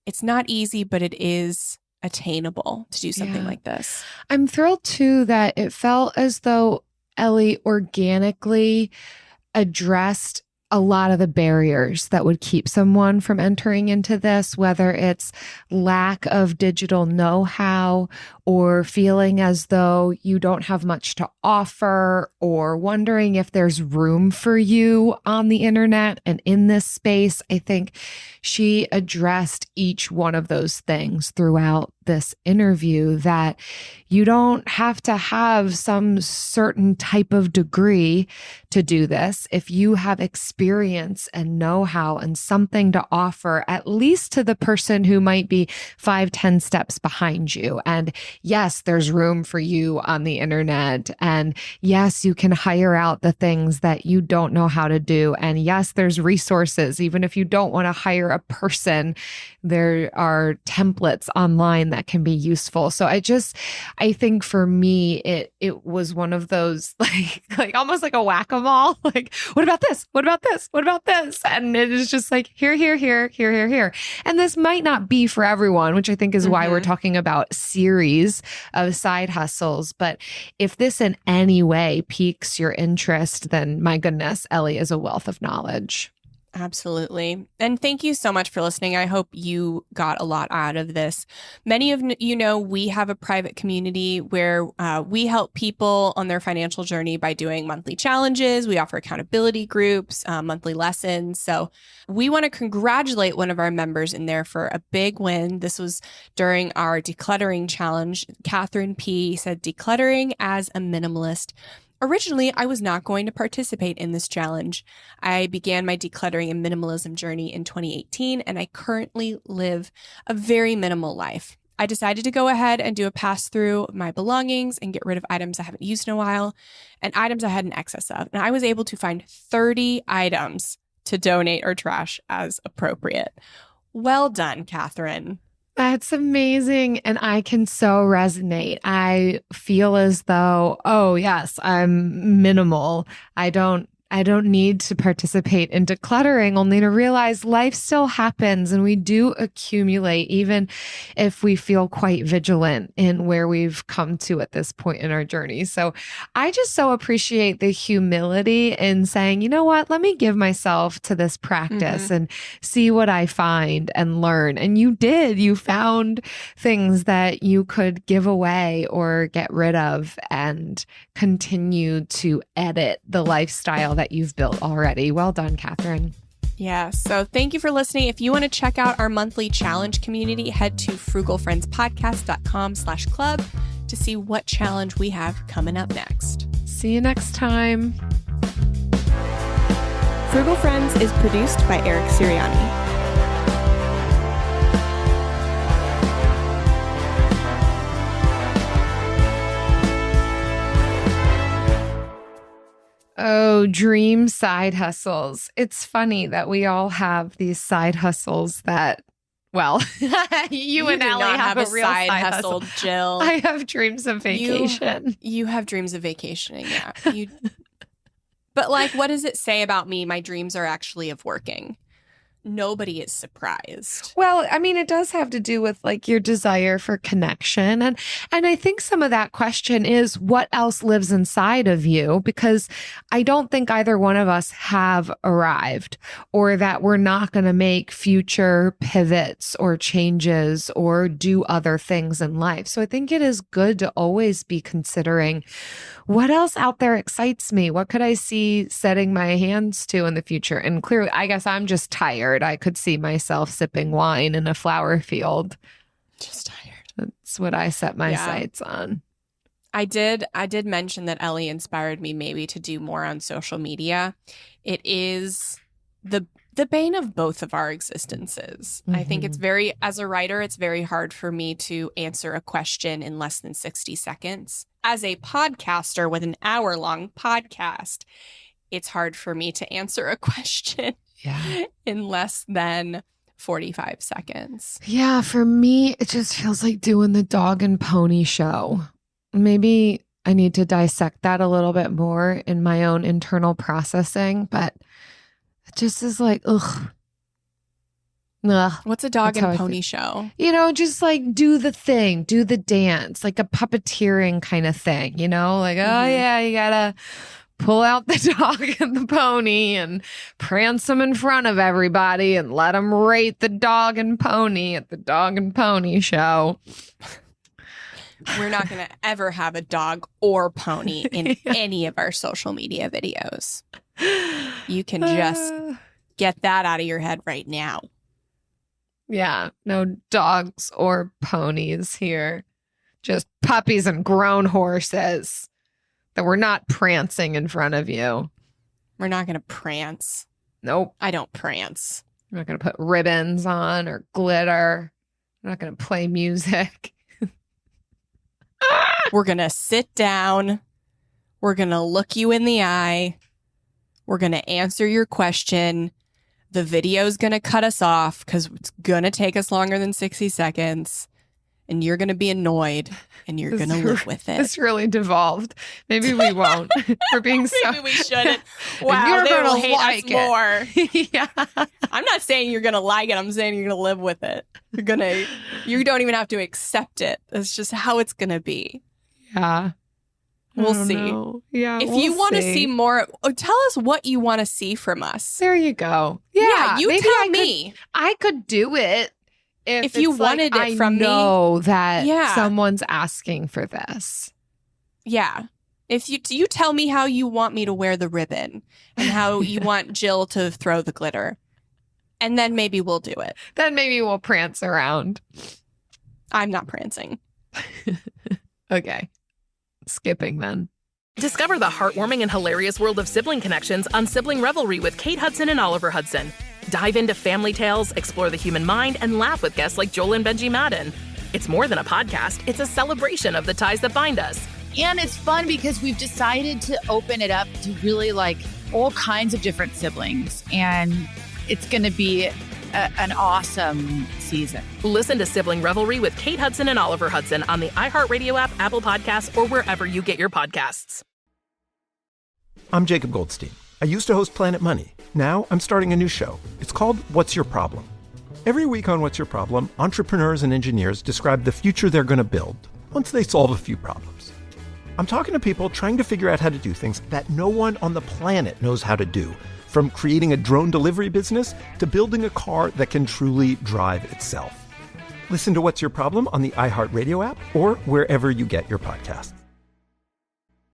it's not easy, but it is attainable to do something like this. I'm thrilled too that it felt as though Ellie organically addressed a lot of the barriers that would keep someone from entering into this, whether it's lack of digital know-how or feeling as though you don't have much to offer or wondering if there's room for you on the internet and in this space. I think she addressed each one of those things throughout this interview, that you don't have to have some certain type of degree to do this. If you have experience and know-how and something to offer, at least to the person who might be 5-10 steps behind you. And yes, there's room for you on the internet. And yes, you can hire out the things that you don't know how to do. And yes, there's resources. Even if you don't want to hire a person, there are templates online that can be useful. So I think for me, it was one of those like almost like a whack-a-mole. Like, what about this? What about this? What about this? And it is just like here. And this might not be for everyone, which I think is why we're talking about series of side hustles. But if this in any way piques your interest, then my goodness, Ellie is a wealth of knowledge. Absolutely. And thank you so much for listening. I hope you got a lot out of this. Many of you know, we have a private community where we help people on their financial journey by doing monthly challenges. We offer accountability groups, monthly lessons. So we want to congratulate one of our members in there for a big win. This was during our decluttering challenge. Catherine P. said, decluttering as a minimalist. Originally, I was not going to participate in this challenge. I began my decluttering and minimalism journey in 2018, and I currently live a very minimal life. I decided to go ahead and do a pass through my belongings and get rid of items I haven't used in a while and items I had an excess of. And I was able to find 30 items to donate or trash as appropriate. Well done, Catherine. That's amazing. And I can so resonate. I feel as though, oh yes, I'm minimal. I don't need to participate in decluttering, only to realize life still happens and we do accumulate, even if we feel quite vigilant in where we've come to at this point in our journey. So I just so appreciate the humility in saying, you know what, let me give myself to this practice and see what I find and learn. And you did. You found things that you could give away or get rid of and continue to edit the lifestyle that you've built already. Well done, Catherine. Yeah. So thank you for listening. If you want to check out our monthly challenge community, head to frugalfriendspodcast.com/club to see what challenge we have coming up next. See you next time. Frugal Friends is produced by Eric Siriani. Oh, dream side hustles. It's funny that we all have these side hustles that, well, you and Ellie have a real side hustle, Jill. I have dreams of vacation. You have dreams of vacationing, yeah. But like, what does it say about me? My dreams are actually of working. Nobody is surprised. Well, I mean, it does have to do with like your desire for connection. And I think some of that question is what else lives inside of you? Because I don't think either one of us have arrived or that we're not going to make future pivots or changes or do other things in life. So I think it is good to always be considering what else out there excites me? What could I see setting my hands to in the future? And clearly, I guess I'm just tired. I could see myself sipping wine in a flower field. Just tired. That's what I set my sights on. I did mention that Ellie inspired me maybe to do more on social media. It is the bane of both of our existences. I think it's as a writer, it's very hard for me to answer a question in less than 60 seconds. As a podcaster with an hour-long podcast, it's hard for me to answer a question in less than 45 seconds. Yeah, for me, it just feels like doing the dog and pony show. Maybe I need to dissect that a little bit more in my own internal processing, but it just is like, ugh. Ugh, What's a dog that's how and I pony feel. show? You know, just like do the thing, do the dance, like a puppeteering kind of thing, you know? Like, oh yeah, you gotta pull out the dog and the pony and prance them in front of everybody and let them rate the dog and pony at the dog and pony show. We're not going to ever have a dog or pony in any of our social media videos. You can just get that out of your head right now. Yeah, no dogs or ponies here. Just puppies and grown horses that we're not prancing in front of you. We're not going to prance. Nope. I don't prance. I'm not going to put ribbons on or glitter. I'm not going to play music. We're going to sit down. We're going to look you in the eye. We're going to answer your question. The video's going to cut us off because it's going to take us longer than 60 seconds. And you're going to be annoyed and you're going to live with it. It's really devolved. Maybe we won't. We're being so... Maybe we shouldn't. Wow, they will hate us more. Yeah. I'm not saying you're going to like it. I'm saying you're going to live with it. You don't even have to accept it. That's just how it's going to be. Yeah. We'll see. Yeah. If you want to see more, tell us what you want to see from us. There you go. Yeah. You tell me. I could do it. If you it's wanted like, it from me. I know that someone's asking for this. Yeah. If you tell me how you want me to wear the ribbon and how you want Jill to throw the glitter, and then maybe we'll do it. Then maybe we'll prance around. I'm not prancing. Okay. Skipping then. Discover the heartwarming and hilarious world of sibling connections on Sibling Revelry with Kate Hudson and Oliver Hudson. Dive into family tales, explore the human mind, and laugh with guests like Joel and Benji Madden. It's more than a podcast, it's a celebration of the ties that bind us. And it's fun because we've decided to open it up to really like all kinds of different siblings. And it's going to be an awesome season. Listen to Sibling Revelry with Kate Hudson and Oliver Hudson on the iHeartRadio app, Apple Podcasts, or wherever you get your podcasts. I'm Jacob Goldstein. I used to host Planet Money. Now I'm starting a new show. It's called What's Your Problem? Every week on What's Your Problem, entrepreneurs and engineers describe the future they're going to build once they solve a few problems. I'm talking to people trying to figure out how to do things that no one on the planet knows how to do, from creating a drone delivery business to building a car that can truly drive itself. Listen to What's Your Problem on the iHeartRadio app or wherever you get your podcasts.